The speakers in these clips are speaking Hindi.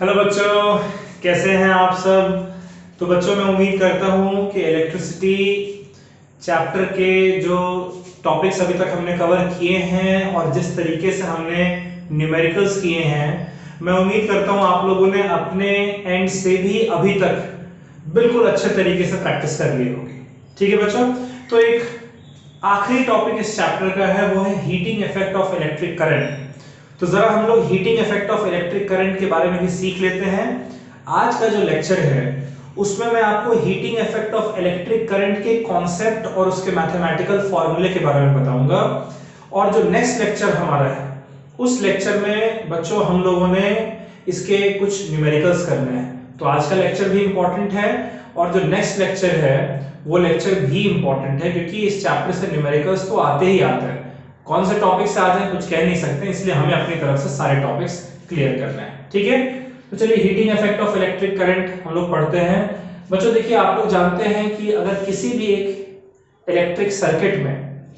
हेलो बच्चों, कैसे हैं आप सब। तो बच्चों मैं उम्मीद करता हूं कि इलेक्ट्रिसिटी चैप्टर के जो टॉपिक्स अभी तक हमने कवर किए हैं और जिस तरीके से हमने न्यूमेरिकल्स किए हैं, मैं उम्मीद करता हूं आप लोगों ने अपने एंड से भी अभी तक बिल्कुल अच्छे तरीके से प्रैक्टिस कर ली होगी। ठीक है बच्चों, तो एक आखिरी टॉपिक इस चैप्टर का है, वो है heating effect of electric current. तो जरा हम लोग heating effect of electric current के बारे में भी सीख लेते हैं। आज का जो लेक्चर है उसमें मैं आपको heating effect of electric current के कॉन्सेप्ट और उसके मैथमेटिकल फॉर्मूले के बारे में बताऊंगा। और जो नेक्स्ट लेक्चर हमारा है उस लेक्चर में बच्चों हम लोगों ने इसके कुछ न्यूमेरिकल्स करने हैं। तो आज का लेक्चर भी इंपॉर्टेंट है और जो नेक्स्ट लेक्चर है वो लेक्चर भी इंपॉर्टेंट है, क्योंकि इस चैप्टर से न्यूमेरिकल्स तो आते ही आते हैं। कौन से टॉपिक से आ जाए कुछ कह नहीं सकते, इसलिए हमें अपनी तरफ से सारे टॉपिक्स क्लियर करना है। ठीक है, तो चलिए heating effect of electric current हम लोग पढ़ते हैं। बच्चों देखिए, आप लोग जानते हैं कि अगर किसी भी एक इलेक्ट्रिक सर्किट में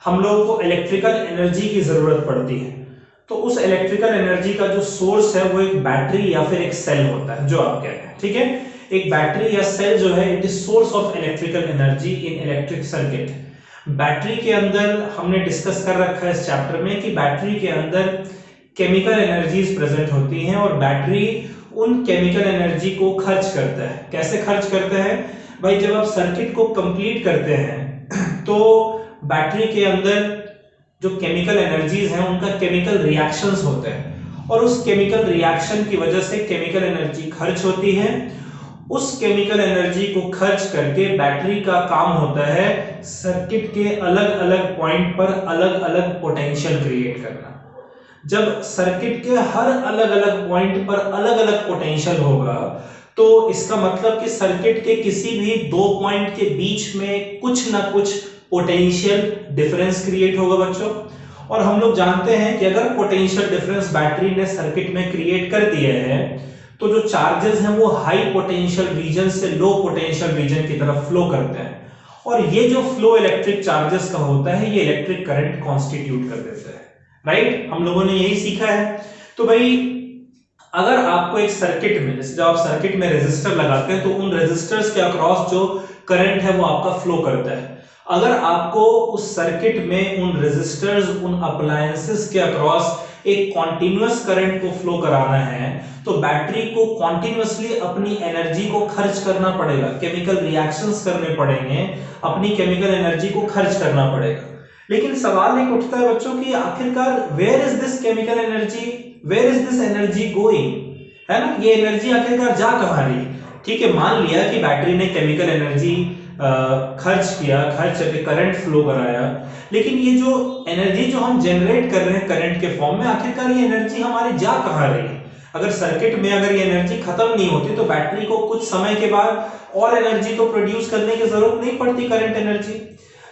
हम लोग को इलेक्ट्रिकल एनर्जी की जरूरत पड़ती है, तो उस इलेक्ट्रिकल एनर्जी का जो सोर्स है वो एक बैटरी या फिर एक सेल होता है, जो आप कहते हैं। ठीक है, एक बैटरी या सेल जो है it is source of electrical energy in electric circuit. Battery के अंदर हमने डिस्कस कर रखा है इस चैप्टर में कि बैटरी के अंदर केमिकल एनर्जीज प्रेजेंट होती हैं और बैटरी उन केमिकल एनर्जी को खर्च करता है। कैसे खर्च करता है भाई, जब आप सर्किट को कंप्लीट करते हैं तो बैटरी के अंदर जो केमिकल एनर्जीज हैं उनका केमिकल रिएक्शंस होते हैं और उस केमिकल रिएक्शन की वजह से केमिकल एनर्जी खर्च होती है। उस केमिकल एनर्जी को खर्च करके बैटरी का काम होता है सर्किट के अलग अलग पॉइंट पर अलग अलग पोटेंशियल क्रिएट करना। जब सर्किट के हर अलग अलग पॉइंट पर अलग अलग पोटेंशियल होगा तो इसका मतलब कि सर्किट के किसी भी दो पॉइंट के बीच में कुछ ना कुछ पोटेंशियल डिफरेंस क्रिएट होगा बच्चों। और हम लोग जानते हैं कि अगर पोटेंशियल डिफरेंस बैटरी ने सर्किट में क्रिएट कर दिया है तो जो चार्जेस हैं वो हाई पोटेंशियल रीजन से लो पोटेंशियल रीजन की तरफ फ्लो करते हैं और ये जो फ्लो इलेक्ट्रिक चार्जेस का होता है ये इलेक्ट्रिक करंट कॉन्स्टिट्यूट कर देता है। राइट, हम लोगों ने यही सीखा है। तो भाई अगर आपको एक सर्किट में, जैसे जब आप सर्किट में रेजिस्टर लगाते हैं तो उन रेजिस्टर्स के अक्रॉस जो करंट है वो आपका फ्लो करता है। अगर आपको उस सर्किट में उन रेजिस्टर्स उन अप्लायंसेस के अक्रॉस एक कॉन्टिन्यूअस करंट को फ्लो कराना है तो बैटरी को कॉन्टिन्यूअसली अपनी एनर्जी को खर्च करना पड़ेगा, केमिकल रिएक्शंस करने पड़ेंगे, अपनी केमिकल एनर्जी को खर्च करना पड़ेगा। लेकिन सवाल एक उठता है बच्चों कि आखिरकार where is this chemical energy, where is this energy going, है ना, ये एनर्जी आखिरकार जा कहां रही है। ठीक है, मान लिया कि बैटरी ने केमिकल एनर्जी खर्च किया, खर्च करके करंट फ्लो कराया, लेकिन ये जो एनर्जी जो हम जनरेट कर रहे हैं करंट के फॉर्म में, आखिरकार ये एनर्जी हमारी जा कहां रही है। अगर सर्किट में अगर ये एनर्जी खत्म नहीं होती तो बैटरी को कुछ समय के बाद और एनर्जी तो प्रोड्यूस करने की जरूरत नहीं पड़ती, करंट एनर्जी।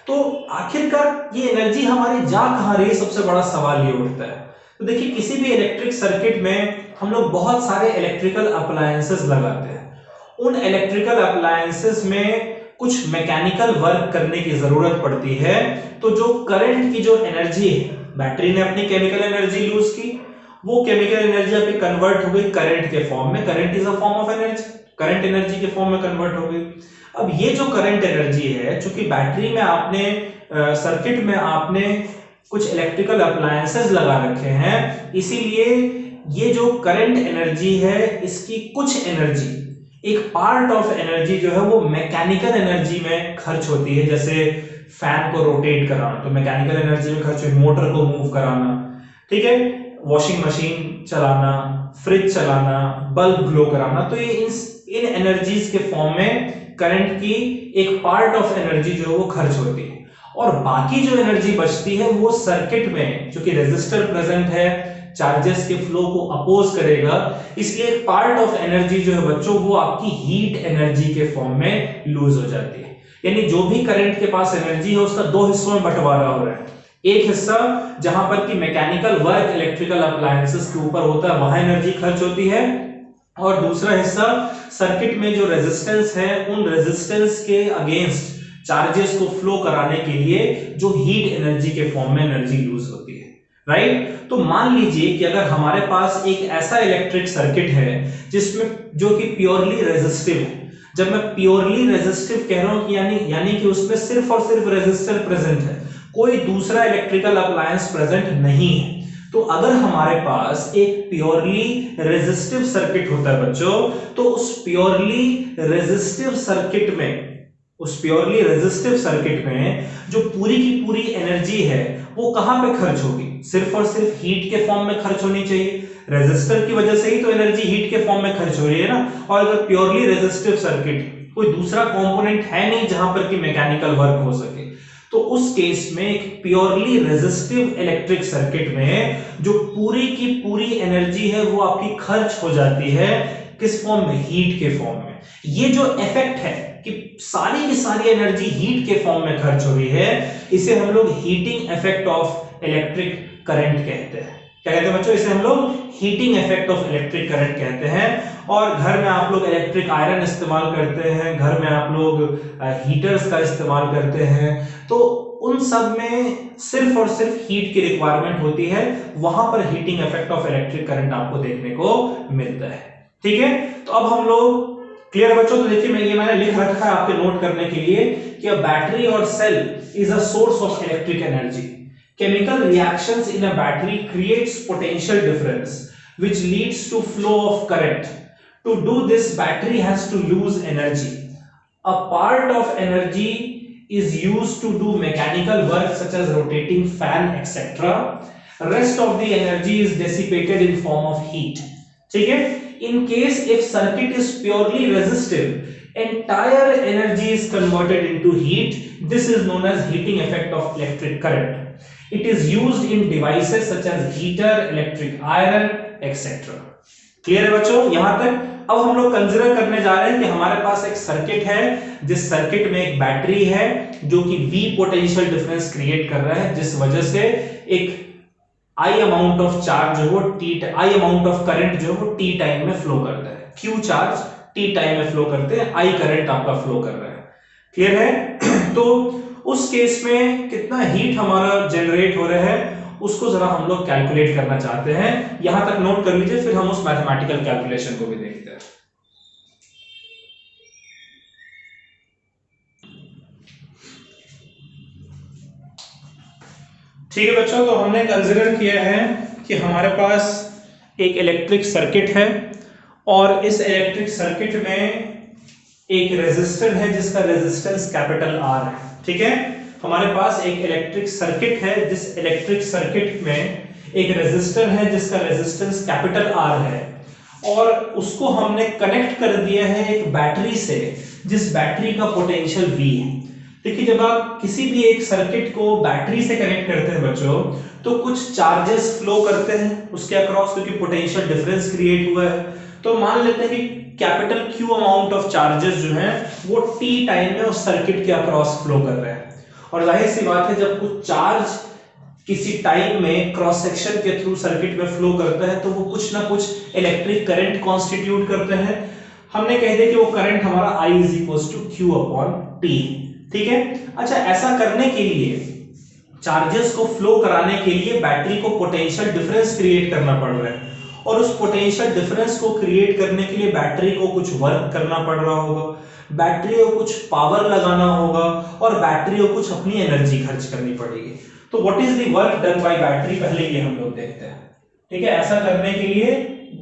तो आखिरकार ये एनर्जी हमारी जा कहां रही है, सबसे बड़ा सवाल ये उठता है। तो देखिए, किसी भी इलेक्ट्रिक सर्किट में हम लोग बहुत सारे इलेक्ट्रिकल अप्लायंसेस लगाते हैं। उन इलेक्ट्रिकल अप्लायंसेस में कुछ मैकेनिकल वर्क करने की जरूरत पड़ती है, तो जो करंट की जो एनर्जी है, बैटरी ने अपनी केमिकल एनर्जी यूज की, वो केमिकल एनर्जी अभी कन्वर्ट हो गई करंट के फॉर्म में, current is a form of energy, current energy के फॉर्म में कन्वर्ट हो गई। अब ये जो करंट एनर्जी है, चूंकि बैटरी में आपने सर्किट में आपने कुछ इलेक्ट्रिकल अप्लायंसेस लगा रखे हैं, इसीलिए ये जो करंट एनर्जी है इसकी कुछ एनर्जी, एक पार्ट ऑफ एनर्जी जो है वो मैकेनिकल एनर्जी में खर्च होती है। जैसे फैन को रोटेट कराना तो मैकेनिकल एनर्जी में खर्च हुई, मोटर को मूव कराना, ठीक है, वॉशिंग मशीन चलाना, फ्रिज चलाना, बल्ब ग्लो कराना, तो ये इन एनर्जीज के फॉर्म में करंट की एक पार्ट ऑफ एनर्जी जो है वो खर्च होती है। और बाकी जो एनर्जी बचती है वो सर्किट में, चूंकि रेजिस्टर प्रेजेंट है, चार्जेस के फ्लो को अपोज करेगा, इसलिए एक पार्ट ऑफ एनर्जी जो है बच्चों वो आपकी हीट एनर्जी के फॉर्म में लूज हो जाती है। यानी जो भी करंट के पास एनर्जी है उसका दो हिस्सों में बंटवारा हो रहा है। एक हिस्सा जहां पर कि मैकेनिकल वर्क इलेक्ट्रिकल अप्लायंसेस के ऊपर होता है, वहां एनर्जी खर्च होती है, और दूसरा हिस्सा सर्किट में जो रेजिस्टेंस है उन रेजिस्टेंस के अगेंस्ट चार्जेस को फ्लो कराने के लिए जो हीट एनर्जी के फॉर्म में एनर्जी यूज होती है। राइट। तो मान लीजिए कि अगर हमारे पास एक ऐसा इलेक्ट्रिक सर्किट है जिसमें जो कि प्योरली रेजिस्टिव है। जब मैं प्योरली रेजिस्टिव कह रहा हूं कि यानी कि उसमें सिर्फ और सिर्फ रेजिस्टर प्रेजेंट है, कोई दूसरा इलेक्ट्रिकल अप्लायंस प्रेजेंट नहीं है। तो अगर हमारे पास एक प्योरली रेजिस्टिव सर्किट होता है बच्चों, तो उस प्योरली रेजिस्टिव सर्किट में जो पूरी की पूरी एनर्जी है वो कहां पे खर्च होगी? सिर्फ और सिर्फ हीट के फॉर्म में खर्च होनी चाहिए। रेजिस्टर की वजह से ही तो एनर्जी हीट के फॉर्म में खर्च हो रही है ना। और अगर प्योरली रेजिस्टिव सर्किट, कोई दूसरा कंपोनेंट है नहीं जहां पर कि मैकेनिकल वर्क हो सके, तो उस केस में एक प्योरली रेजिस्टिव इलेक्ट्रिक सर्किट में जो पूरी की पूरी एनर्जी है वो आपकी खर्च हो जाती है किस फॉर्म में? हीट के फॉर्म में। ये जो इफेक्ट है कि सारी की सारी एनर्जी हीट के फॉर्म में खर्च हो रही है, इसे हम लोग heating effect of electric current कहते हैं। क्या कहते हैं बच्चों? इसे हम लोग heating effect of electric current कहते हैं। और घर में आप लोग इलेक्ट्रिक आयरन इस्तेमाल करते हैं, घर में आप लोग हीटर्स का इस्तेमाल करते हैं, तो उन सब में सिर्फ और सिर्फ हीट की रिक्वायरमेंट होती है, वहां पर heating effect of electric current आपको देखने को मिलता है। ठीक है, तो अब हम लोग क्लियर है बच्चों? तो देखिए मैंने लिख रखा है आपके नोट करने के लिए कि a battery or cell is a source of electric energy. Chemical reactions in a battery creates potential difference which leads to flow of current. To do this, battery has to lose energy. A part of energy is used to do mechanical work such as rotating fan, etc. Rest of the energy is dissipated in form of heat. ठीक है? In case if circuit is purely resistive, entire energy is converted into heat. This is known as heating effect of electric current. It is used in devices such as heater, electric iron, etc. Clear है बच्चों यहां तक? अब हम लोग कंसीडर करने जा रहे हैं कि हमारे पास एक सर्किट है, जिस सर्किट में एक बैटरी है जो कि V पोटेंशियल डिफरेंस क्रिएट कर रहा है, जिस वजह से एक I अमाउंट ऑफ चार्ज जो I अमाउंट ऑफ करंट जो वो T टाइम में फ्लो करता है। Q चार्ज T टाइम में फ्लो करते हैं, I करंट आपका फ्लो कर रहा है। क्लियर है? तो उस केस में कितना हीट हमारा जनरेट हो रहा है उसको जरा हम लोग कैलकुलेट करना चाहते हैं। यहां तक नोट कर लीजिए, फिर हम उस मैथमेटिकल कैलकुलेशन को भी देखते हैं। ठीक है बच्चों, तो हमने कंसीडर किया है कि हमारे पास एक इलेक्ट्रिक सर्किट है और इस इलेक्ट्रिक सर्किट में एक रेजिस्टर है जिसका रेजिस्टेंस कैपिटल R है। ठीक है, हमारे पास एक इलेक्ट्रिक सर्किट है, जिस इलेक्ट्रिक सर्किट में एक रेजिस्टर है जिसका रेजिस्टेंस कैपिटल R है, और उसको हमने कनेक्ट कर दिया है एक बैटरी से, जिस बैटरी का पोटेंशियल V है। देखिए, जब आप किसी भी एक सर्किट को बैटरी से कनेक्ट करते हैं बच्चों, तो कुछ चार्जेस फ्लो करते हैं उसके अक्रॉस, क्योंकि पोटेंशियल डिफरेंस क्रिएट हुआ है। तो मान लेते हैं कि capital Q amount of charges जो हैं वो T टाइम में उस सर्किट के अक्रॉस फ्लो कर रहे हैं। और जाहिर सी बात है, जब कुछ चार्ज किसी टाइम में क्रॉस सेक्शन के थ्रू सर्किट में फ्लो करता है तो वो कुछ ना कुछ इलेक्ट्रिक करंट कॉन्स्टिट्यूट करते हैं। हमने कह दिया कि वो करंट हमारा I = Q/T। ठीक है, अच्छा, ऐसा करने के लिए, चार्जेस को फ्लो कराने के लिए बैटरी को पोटेंशियल डिफरेंस क्रिएट करना पड़ रहा है, और उस पोटेंशियल डिफरेंस को क्रिएट करने के लिए बैटरी को कुछ वर्क करना पड़ रहा होगा, बैटरी को कुछ पावर लगाना होगा, और बैटरी को कुछ अपनी एनर्जी खर्च करनी पड़ेगी। तो what is the work done by battery, पहले ये हम लोग देखते हैं। ठीक है, ऐसा करने के लिए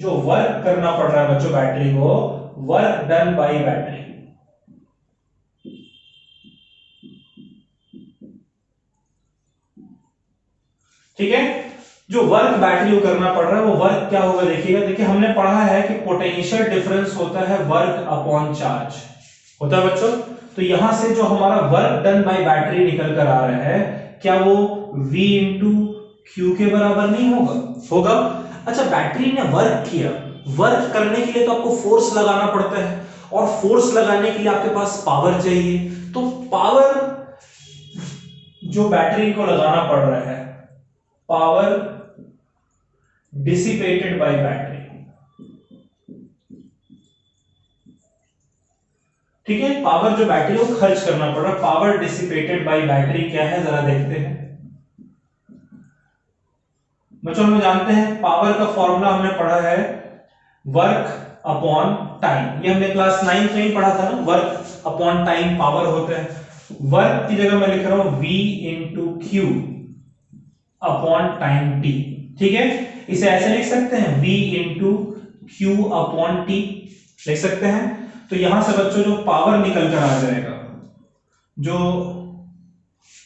जो वर्क करना पड़ रहा है बच्चों बैटरी को, वर्क डन बाय बैटरी। ठीक है, जो वर्क बैटरी को करना पड़ रहा है वो वर्क क्या होगा देखिएगा। देखिए, हमने पढ़ा है कि पोटेंशियल डिफरेंस होता है वर्क अपॉन चार्ज, होता है बच्चों। तो यहां से जो हमारा वर्क डन बाय बैटरी निकल कर आ रहा है, क्या वो V × Q के बराबर नहीं होगा? होगा। अच्छा, बैटरी ने वर्क किया, वर्क करने के लिए तो आपको फोर्स लगाना पड़ता है, और फोर्स लगाने के लिए आपके पास पावर चाहिए। तो पावर जो बैटरी को लगाना पड़ रहा है, पावर डिसिपेटेड बाय बैटरी। ठीक है, पावर जो बैटरी को खर्च करना पड़ रहा है, पावर डिसिपेटेड बाय बैटरी क्या है जरा देखते हैं। बच्चों हम जानते हैं पावर का फॉर्मूला हमने पढ़ा है वर्क अपॉन टाइम, ये हमने क्लास 9 में ही पढ़ा था ना, वर्क अपॉन टाइम पावर होता है। वर्क की जगह मैं लिख रहा हूं V into Q upon time T, ठीक है। इसे ऐसे लिख सकते हैं V into Q upon T लिख सकते हैं। तो यहां से बच्चों जो पावर निकल कर आ जाएगा, जो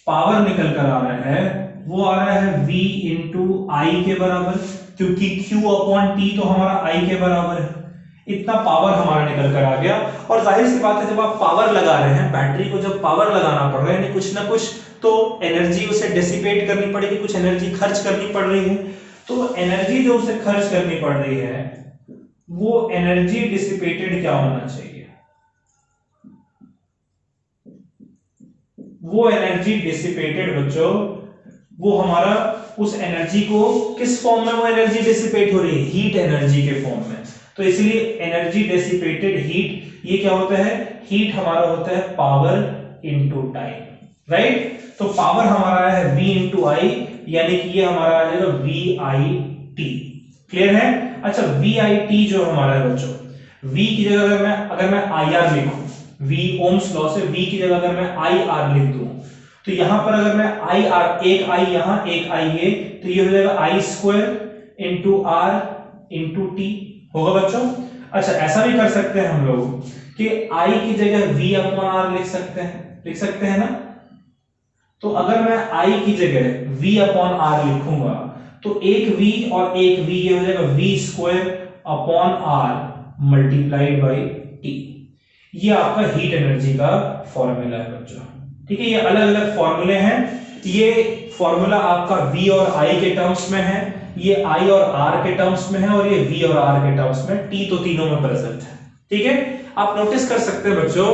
पावर निकल कर आ रहा है वो आ रहा है V इंटू आई के बराबर, क्योंकि Q अपॉन टी तो हमारा I के बराबर है। इतना पावर हमारा निकल कर आ गया। और जाहिर सी बात है जब आप पावर लगा रहे हैं, बैटरी को जब पावर लगाना पड़ रहा है, कुछ ना कुछ तो एनर्जी उसे डिसिपेट करनी पड़ेगी, कुछ एनर्जी खर्च करनी पड़ रही है। तो एनर्जी जो उसे खर्च करनी पड़ रही है वो एनर्जी डिसिपेटेड क्या होना चाहिए, वो एनर्जी डिसिपेटेड बच्चों, वो हमारा उस एनर्जी को किस फॉर्म में वो एनर्जी डिसिपेट हो रही है, हीट एनर्जी के फॉर्म में। तो इसलिए एनर्जी डिसिपेटेड हीट, ये क्या होता है, हीट हमारा होता है पावर इनटू टाइम, राइट। तो पावर हमारा है V इंटू आई, यानी कि ये हमारा आ जाएगा VIT, क्लियर है। अच्छा VIT जो हमारा है बच्चों, V की जगह अगर मैं IR लिखूं, V ओम्स लॉ से V की जगह अगर मैं IR लिख दूं, तो यहां पर अगर मैं IR, एक I यहां एक I ये, तो ये हो जाएगा I square into R into T होगा बच्चों। अच्छा ऐसा भी कर सकते हैं हम लोग कि I की जगह V अपॉन R लिख सकते हैं ना। तो अगर मैं I की जगह V अपॉन R लिखूंगा तो एक V और एक V, ये हो जाएगा V square upon R multiplied by T. ये आपका हीट एनर्जी का फॉर्मूला है बच्चों, ठीक है। ये अलग अलग फॉर्मूले हैं, ये फॉर्मूला आपका V और I के टर्म्स में है, ये I और R के टर्म्स में है, और ये V और R के टर्म्स में, T तो तीनों में प्रेजेंट है, ठीक है। आप नोटिस कर सकते हैं बच्चों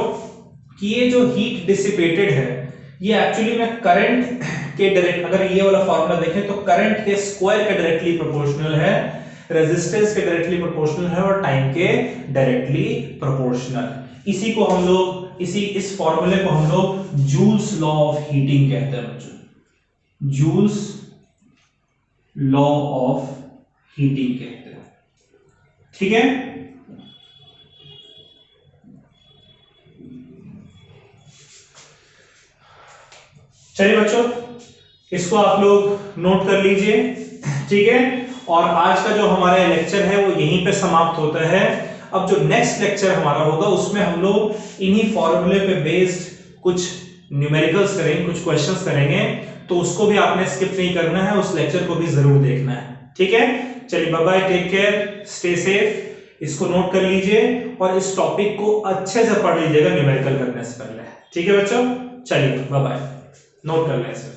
कि ये जो हीट डिसिपेटेड है ये एक्चुअली में करंट के डायरेक्ट, अगर ये वाला फॉर्मूला देखें तो करंट के स्क्वायर के डायरेक्टली प्रोपोर्शनल है, रेजिस्टेंस के डायरेक्टली प्रोपोर्शनल है, और टाइम के डायरेक्टली प्रोपोर्शनल। इसी को हम लोग इस फॉर्मूले को हम लोग जूल्स लॉ ऑफ हीटिंग कहते हैं बच्चों, जूल्स लॉ ऑफ हीटिंग कहते हैं, ठीक है। चलिए बच्चों इसको आप लोग नोट कर लीजिए, ठीक है। और आज का जो हमारा लेक्चर है वो यहीं पे समाप्त होता है। अब जो नेक्स्ट लेक्चर हमारा होगा उसमें हम लोग इन्हीं फॉर्मूले पे बेस्ड कुछ न्यूमेरिकल्स करेंगे, कुछ क्वेश्चंस करेंगे, तो उसको भी आपने स्किप नहीं करना है, उस लेक्चर को भी जरूर देखना है, ठीक है। चलिए bye bye, take care, stay safe. इसको नोट कर लीजिए और इस टॉपिक को अच्छे से पढ़ लीजिएगा न्यूमेरिकल करने से पहले, ठीक है बच्चों। चलिए बाय बाय, नोट कर लें इसे।